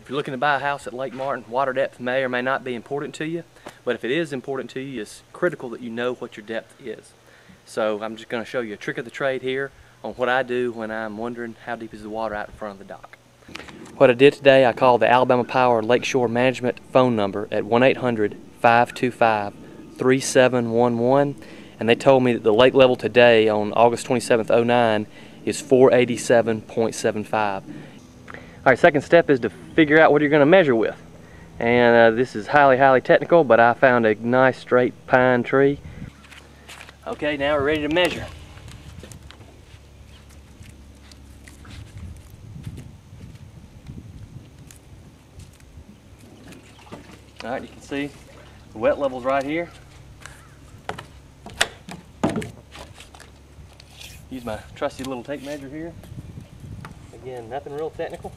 If you're looking to buy a house at Lake Martin, water depth may or may not be important to you, but if it is important to you, it's critical that you know what your depth is. So I'm just going to show you a trick of the trade here on what I do when I'm wondering how deep is the water out in front of the dock. What I did today, I called the Alabama Power Lakeshore Management phone number at 1-800-525-3711, and they told me that the lake level today on August 27th, 09 is 487.75. Alright, second step is to figure out what you're going to measure with. And this is highly technical, but I found a nice straight pine tree. Okay, now we're ready to measure. Alright, you can see the wet level's right here. Use my trusty little tape measure here. Again, nothing real technical.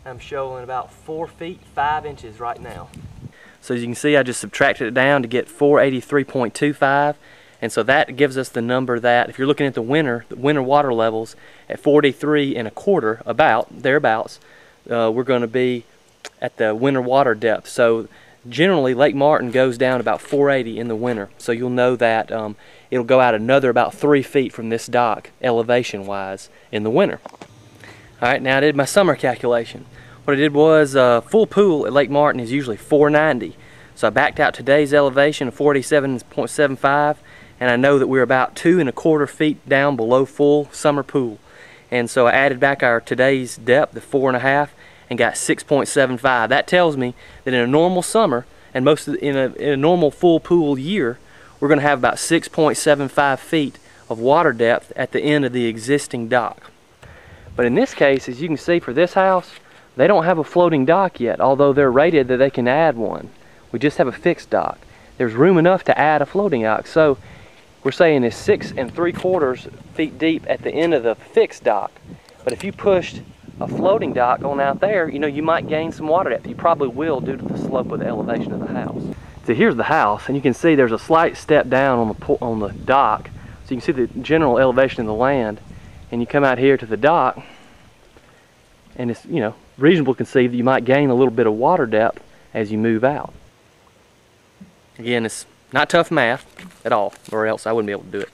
I'm showing about 4 feet 5 inches right now. So as you can see, I just subtracted it down to get 483.25, and so that gives us the number that, if you're looking at the winter water levels at 43 1/4, about thereabouts, we're going to be at the winter water depth. So generally Lake Martin goes down about 480 in the winter, so you'll know that it'll go out another about 3 feet from this dock elevation wise in the winter. Alright, now I did my summer calculation. What I did was full pool at Lake Martin is usually 490, so I backed out today's elevation of 47.75, and I know that we're about 2 1/4 feet down below full summer pool, and so I added back our today's depth of 4.5 and got 6.75. That tells me that in a normal summer and in a normal full pool year, we're going to have about 6.75 feet of water depth at the end of the existing dock. But in this case, as you can see for this house, they don't have a floating dock yet, although they're rated that they can add one. We just have a fixed dock. There's room enough to add a floating dock, so we're saying it's 6 3/4 feet deep at the end of the fixed dock. But if you pushed a floating dock on out there, you know, you might gain some water depth. You probably will due to the slope of the elevation of the house. So here's the house, and you can see there's a slight step down on the dock, so you can see the general elevation of the land. And you come out here to the dock, and it's, you know, reasonable to conceive that you might gain a little bit of water depth as you move out. Again, it's not tough math at all, or else I wouldn't be able to do it.